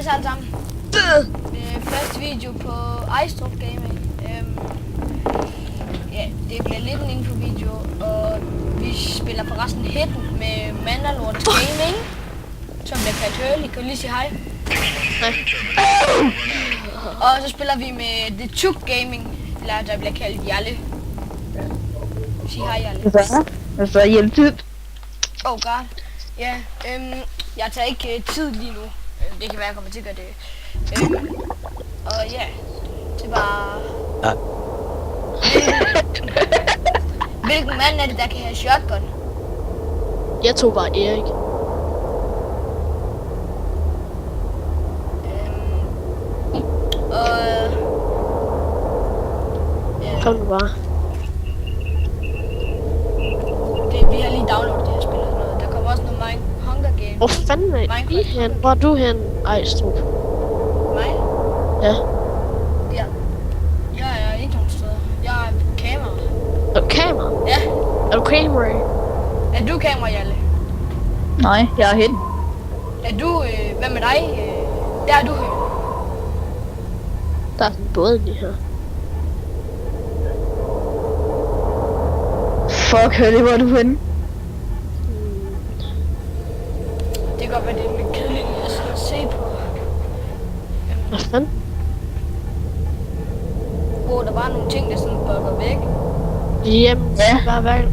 Hej alle sammen. Første video på Ejstrup Gaming. Ja, det bliver lidt en info-video, og vi spiller forresten Hidden med Mandalort Gaming, som bliver kaldt Hurley. Kan du lige sige hej? Nej. Og så spiller vi med The Tuk Gaming, eller der bliver kaldt Jalle. Sig hej, Jalle. Hvad så? Hjælptid? Oh god. Ja, jeg tager ikke tid lige nu. Det kan være, jeg kommer til at gøre det. Og ja, det var... Hvilken mand er det, der kan have shotgun? Jeg tog bare Erik. Ja. Kom nu bare. Vi har lige downloadet det her spil og sådan noget. Der kommer også noget Hunger Games. Hvor fanden er I hen? Hvor er du hen, Ejstrup? Mig? Ja. Ja. Jeg er ikke nogen steder. Jeg er kamera. Er du kamera? Ja. Er du kamera? Er du kamera, Jalle? Nej, jeg er Hidden. Er du, hvad med dig? Der er du her. Der er sådan en båd lige her. Fuck, Hurley, hvor er du henne? Det kan godt være, det er lidt kedeligt at sidde og se på. Hvad fanden? Hvor der var nogle ting, der sådan bugger væk. Jamen, Ja. bare væk.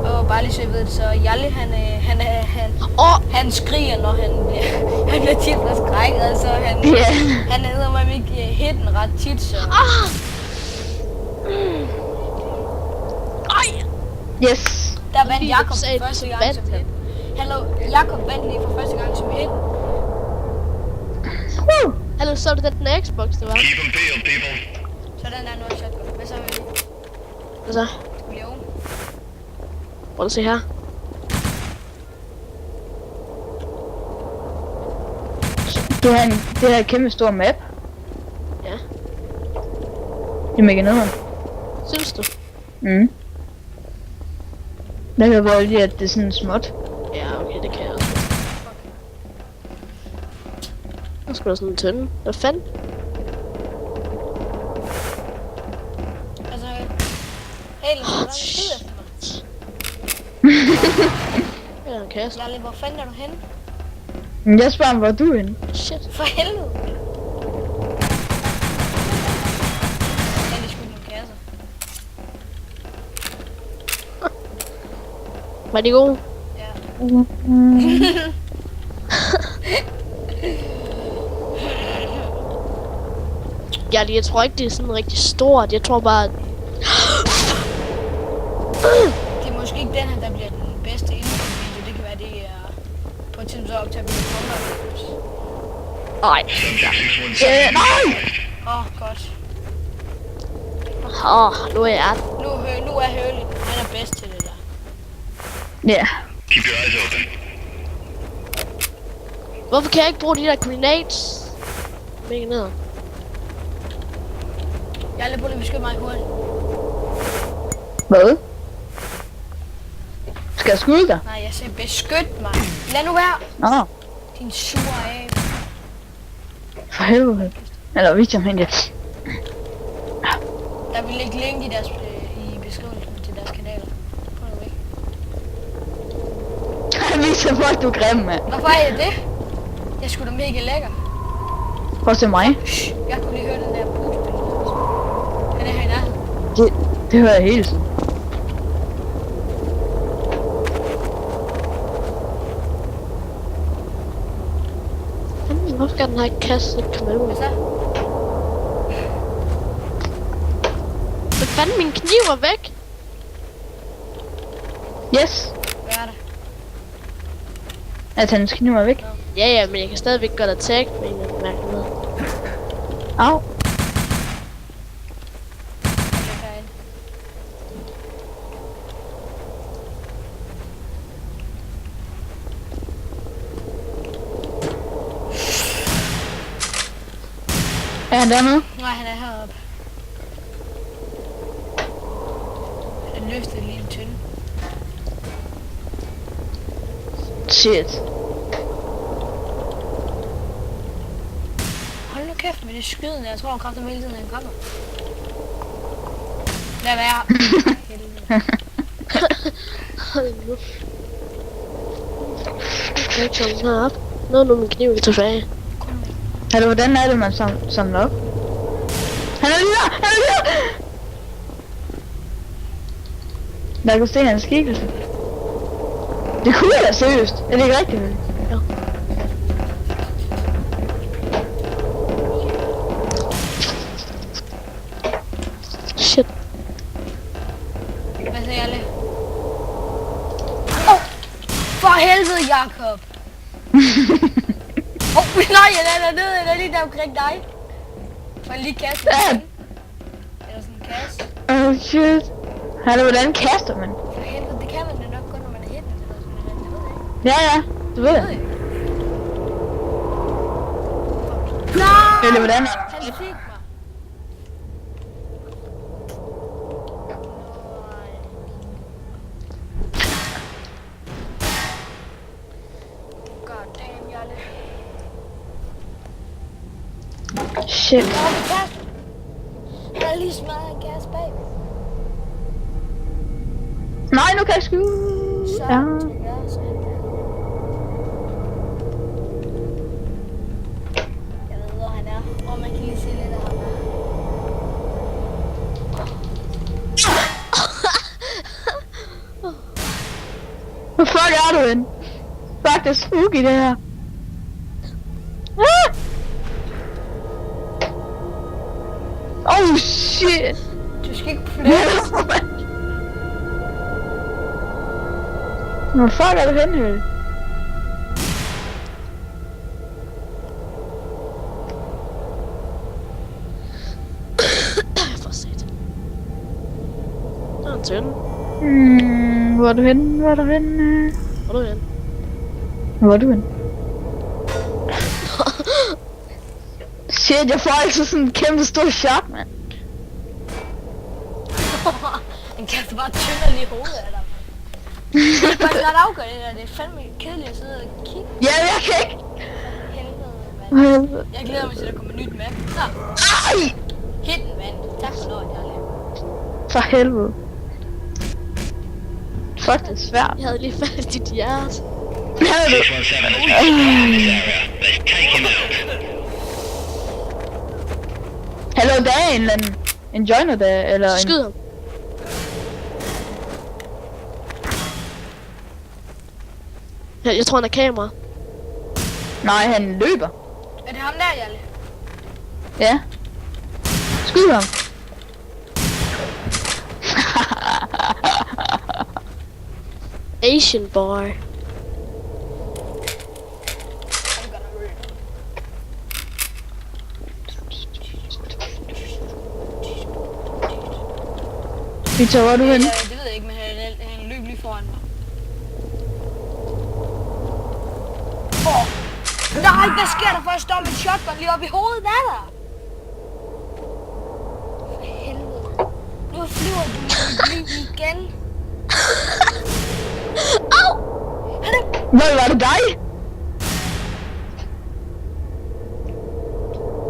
Og bare lige så jeg ved det, så Jalle, han skriger, når han bliver tit forskrækket, altså han hedder mig ikke Hidden ret tit, så... Ej! Yes. Der vandt Fordi Jakob du sagde, for første så gang vandt som han. Hidden. Jakob vandt lige for første gang som Hidden. Hallo, så du den Xbox, det var? Så den er noget shotgun. Hvad så vil vi? Hvad så? Jo. Prøv at se her. Du har det her kæmpe store map. Ja. Det er mega nederen. Synes du? Mm. Jeg kan godt lide, at det er sådan småt. Ja, okay, det kan jeg også. Der skulle der sådan en tønde. Hvad fanden? Altså, helt så lang tid efter mig. Eller en kasse. Jalle, hvor fanden er du henne? Men jeg spørger, hvor er du henne? Shit. For helvede. Ja, det skulle nogle kasser. Var de gode? Ja. Jeg tror ikke, det er sådan rigtig stort. Jeg tror bare... Det er måske ikke den her, der bliver den bedste info-video. Det kan være, det er på et tidspunkt så optager vi det Nej. Nej! godt. Nu er jeg... Nu er Hurley. Han er bedst til det der. Ja. Keep your eyes open. Hvorfor kan jeg ikke bruge de der grenades? Mega ned. Jeg er lidt på det, beskytte mig i hovedet. Hvad? Skal jeg skyde dig? Nej, jeg siger beskyt mig. Lad nu være. Nå, Din sure af. for helvede. Eller hvis jeg mener det. Der vil lægge link i i beskrivelsen til deres kanaler. Prøv nu væk. Jeg viser folk, du er grim, mand. Hvorfor er jeg det? Jeg skulle da mega lækker. Prøv at se mig. Shh, jeg kunne lige høre den der puspil. Han er herinde. Det hører jeg hele tiden. Hvorfor skal den her kasse ikke komme ud? Hvad så? Hvad fanden, min kniv er væk? Yes. Hvad er det? At hans kniv er væk. Ja, men jeg kan stadigvæk godt attack med en eller anden mærkelig måde. Au. Det er herinde. Er han dernede? Nej, han er heroppe. Han løftede lige en tynde. Shit. Hold nu kæft med det skydende. Jeg tror, han kræfter hele tiden, han kommer. Lad være. Hold nu. Jeg kan ikke samle den her op. Nu min kniv vi tilbage. Hallo, hvordan er det, man samler op? Han er lige der! Han er lige der! Der kunne se hans skikkelse. Det kunne jeg da seriøst. Er det ikke rigtigt, vel? Ja. Shit. Hvad siger alle? Åh! For helvede, Jakob! Nej, jeg er dernede, jeg er lige der omkring dig. For en lige kasse. Eller sådan en kasse. Oh shit. Hallo, hvordan kaster man? For helvede, det kan man jo nok kun, når man er hitten eller sådan noget. Det ved jeg ikke. Ja, ja. Du ved Det det. ved jeg. Nej! Eller hvordan? Han fik mig. God damn, Jalle. Shit. Nå, vi kaster. Han har lige smadret en kasse bag. Nej, nu kan jeg skyde. Så Ja. trykker jeg sådan der. Jeg ved, hvor han er. Og man kan lige se lidt af ham der. Hvor fuck er du henne? Fuck, det er spooky det her. Ah! Oh shit. Du skal ikke flytte. Hvor fuck er du henne, Høl? For sat. Der er en tønde. Hvor er du henne? Hvor er du henne? Hvor er du henne? Hvor er du henne? Shit, jeg får altid sådan en kæmpe stor chok, mand. En kaster bare tynder lige i hovedet af dig. Det er faktisk ret afgørende det der. Det er fandme kedeligt at sidde og kigge. Ja, jeg kan ikke. Helvede, mand. Jeg glæder mig til, at der kommer nyt map. Så, Ej! hitten, mand. Tak for lort, Jarle. For helvede. Fuck, det er svært. Jeg havde lige fat i dit hjerte. Havde du? 617 has been spotted in this area. Let's take him out. Hallo, der er en eller anden. En joiner der, eller en... Skyd ham. Jeg tror han er kamera. Nej, han løber. Er det ham der, Jarle? Ja. Skyd ham. Asian boy. Han er godt nok rød. Victor, hvor er du henne? Det ved jeg ikke, men han løb lige foran mig. Nej, hvad sker der for at stå med en shotgun lige op i hovedet af dig? For helvede. Nu flyver du lige igen. Au! Han er... Hvor var det dig?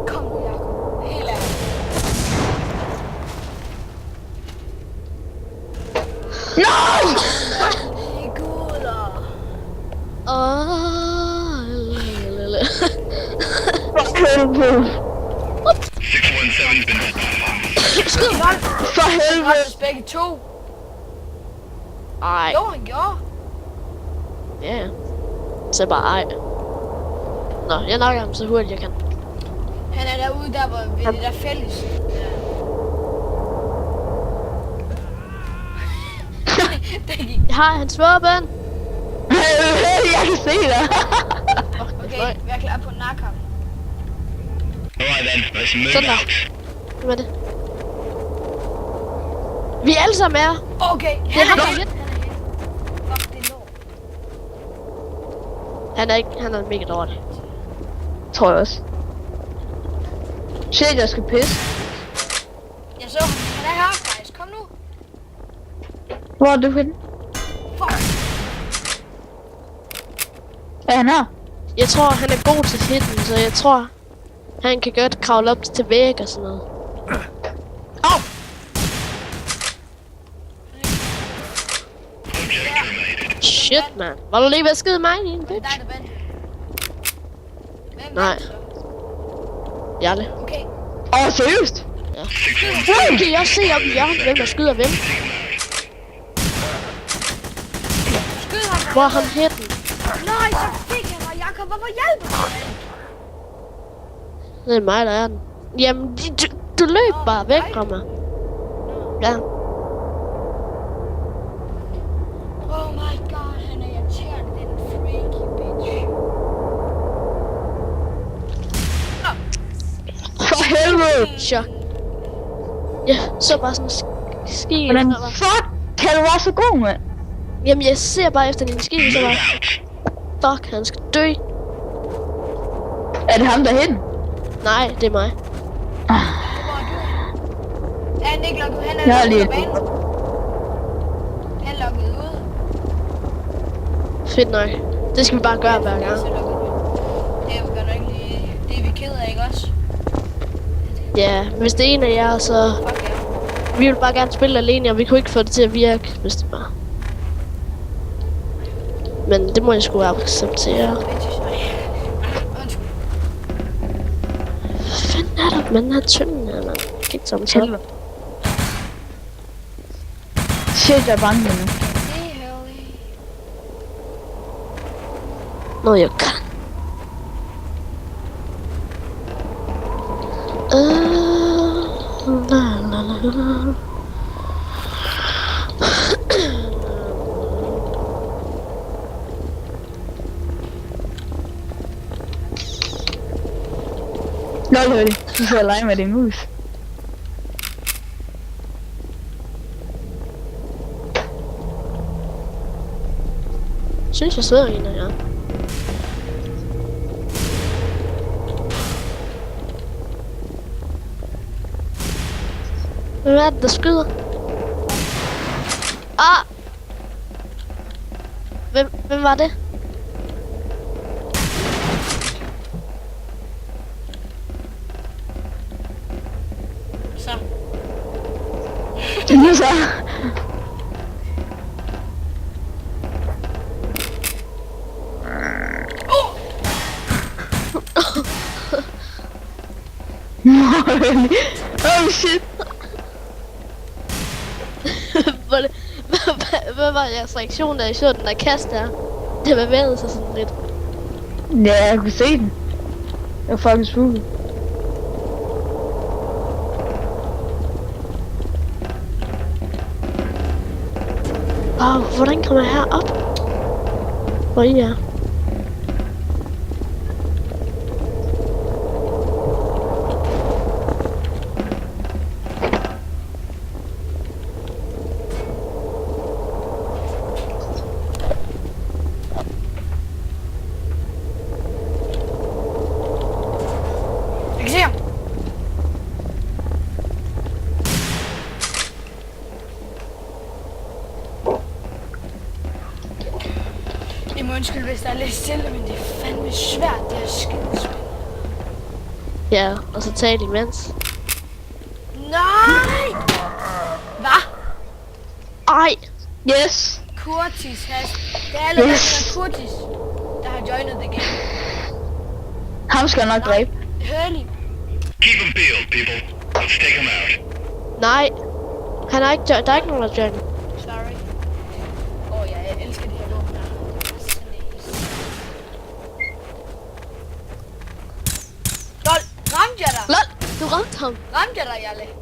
Kom nu, Jacob. Helt ærligt. Nej! Det er guder. Lille. For helvede. 617's been spotted. Skyd mig. For helvede. Ramtes begge to. Ej. Jo, han gjorde. Ja. Så bare ej. Nå, jeg nakker ham så hurtigt jeg kan. Han er derude der, hvor ved det der fælles. Det gik. Jeg har hans våben. Jeg kan se det. Okay, vi er klar på at nakke ham. Alright then, let's move Sådan der. out. Hvem er det? Vi er alle sammen her. Okay, Det er han ham, er der er hit. hit. Fuck, det er lort. Han er mega dårlig. Tror jeg også. Shit, jeg skal pisse. Jeg så ham. Han er her, guys. Kom nu. Hvor er du henne? Fuck. Hvad han har? Jeg tror, han er god til hitten, så jeg tror, han kan godt kravle op til væg og sådan noget. Au! Shit, man. Var du lige ved at skyde mig i en Det er dig, bitch? der vandt. Hvem Nej. vandt så? Jarle. Okay. Seriøst? Ja. Wow, kan jeg se op i hjørnet, hvem der skyder hvem? Skyd ham. Hvor er han hitten? Nej, så fik han mig, Jakob. Hvorfor hjælper du mig? Det er mig, der er den. Jamen, du løb bare væk fra mig. Ja. Oh my god, han er irriterende, den freaky bitch. For helvede! Chok. Ja, så bare sådan en ski. Hvordan så bare- fuck kan du være så god, mand? Jamen, jeg ser bare efter din ski, så bare... Fuck, han skal dø. Er det ham, der er henne? Nej, det er mig. Hvor er du? Er han ikke lukket? Han er Jeg er lukket lige- af banen. Han er lukket ud. Fedt nok. Det skal vi bare gøre hver Han er gang. så lukket ud. Det er vi godt nok lige... Det er vi ked af, ikke også? Ja, hvis det er en af jer, så... Fuck ja. Vi vil bare gerne spille alene, og vi kunne ikke få det til at virke, hvis det var. Men det må jeg sgu acceptere. Bitches. Undskyld. Hvad fanden er der med den her tynde her, mand? Kig som så. Helvede. Shit, jeg er bange nu. Det er herligt. Nå, jeg kan. La, la, la, la. Lol, Hurley. Du sidder og leger med din mus. Synes jeg sidder en af jer. Hvem er det, der skyder? Ah! Hvem var det? Så. Nu så. Oh shit. Hvad var jeres reaktion, da I så den der kast der? Det bevægede sig sådan lidt. Ja, jeg kunne se den. Jeg var fucking spooky. Wow, hvordan kommer jeg herop? Hvor I er? Jeg kan se ham. I må undskylde, hvis der er lidt stille, men det er fandme svært, det her skidespil. Ja, og så tale imens. Nej! Hvad? Ej! Yes. Kurtis has... Det er allerede Yes. Kurtis, der har joinet the game. Ham skal jeg nok dræbe. Hurley. Keep them peeled, people. Let's take them out. Nej! Han er ikke, der er ikke nogen, der joiner. Sorry. Jeg elsker de her våben her. Det er så nice. Lol, ramte jeg dig? Lol! Du ramte ham! Ramte jeg dig, Jalle?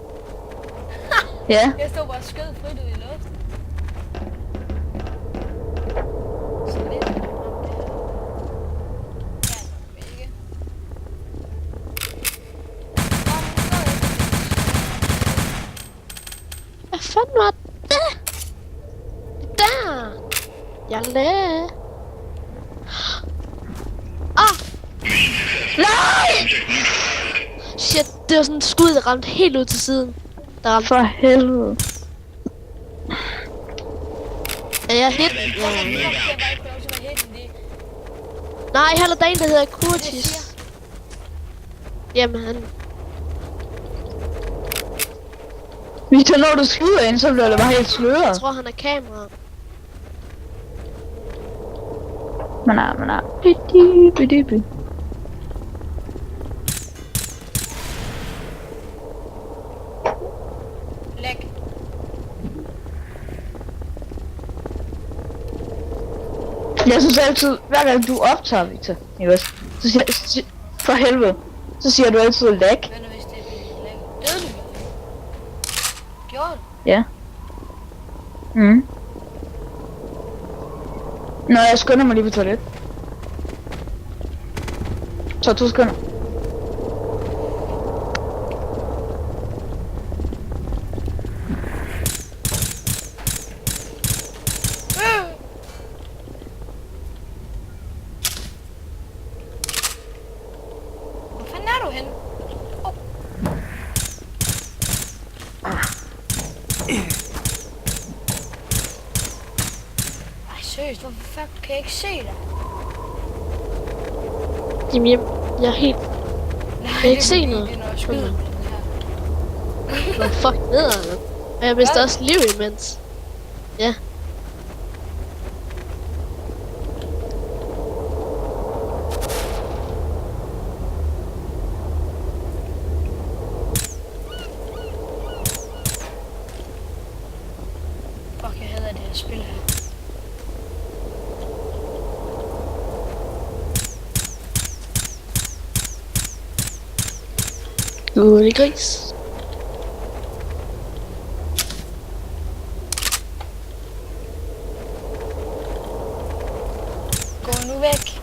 Ja. Jeg stod bare og skød frit ud i luften. Så lidt. Ja, ikke. Hvad fanden var det? Der! Jalle! Ah! Nej! Shit, det var sådan et skud, der ramte helt ud til siden. Der ramte... For helvede. Er jeg hit? Jeg var ikke få lov til at være helt, fordi Nej, han er der en, der hedder Det Kurtis. siger. Jamen, han... Victor, når du skyder ind, så bliver det bare helt Jeg sløret. tror, han er kamera. Men er. Bidibidibi. Læg. Jeg synes altid, hver gang du optager, Victor, ikke også? Så siger for helvede. Så siger du altid lag. Hvad nu hvis det er læg? Døde du? Gjorde du? Ja. Mm. Nå, jeg skynder mig lige på toilet. Så 2 sekunder. Hvor fanden er du henne? Ej, seriøst, hvorfor fuck kan jeg ikke se dig? Jamen, jeg er helt... Nej, kan ikke se fordi, noget. Det er, når jeg skyder med den her. Nå, fuck nedad. Og jeg mister også liv imens. Ja. Fuck, jeg hader det her spil her. Gullig gris. Gå nu væk.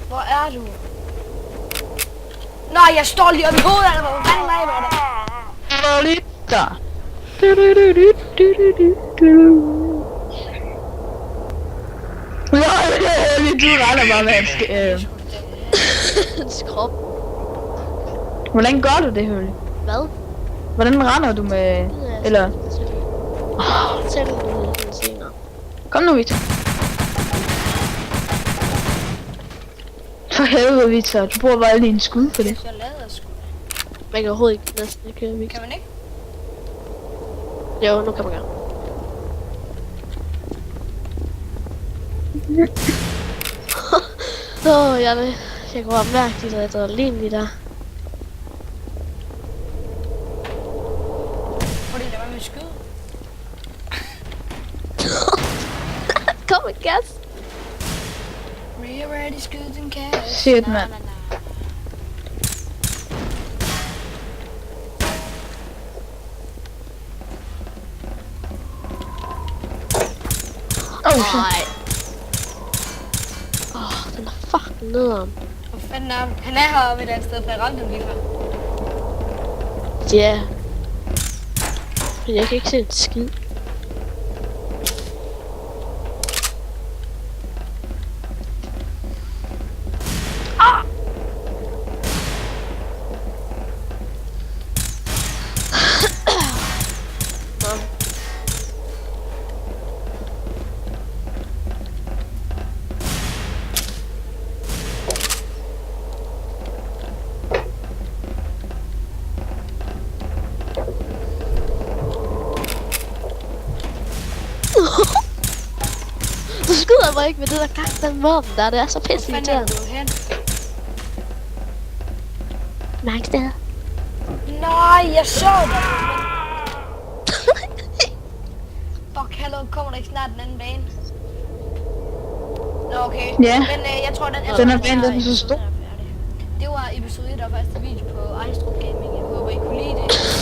Hvor er du? Nej, jeg står lige oppe i hovedet af dig. Hvor fanden var det? Lige der. Du regner bare med, at skal, Hans krop. Hvordan gør du det, Hølle? Hvad? Hvordan render du med... Eller... Tæl den senere. Kom nu, Victor. For helvede, Victor. Du bruger bare lige en skud for det. Så lader sgu. Man kan overhovedet ikke næsten ikke køre Kan man ikke? Jo, nu kan man gøre. Jeg går mærke de der adrenalin lige der. Fordi der var med skyde. Kom med gas. We are ready, skyde den kasse. Shit, mand. Oh, shit. Nej. Den er fucking nederen. Hvor fanden er han? Han er heroppe et andet sted, for jeg ramte ham lige før. Ja. Men jeg kan ikke se en skid. Du skyder mig ikke med det der kakten våben der, det er så Hvor pisse fanden er irriterende. du hen? Mange steder. Nej, jeg så dig. Fuck, hallo, kommer der ikke snart den anden bane? Nå, okay. Ja. Men jeg tror, den Den er bane, den er så stor. Det var episode 1 af første video på Ejstrup Gaming. Jeg håber, I kunne lide det.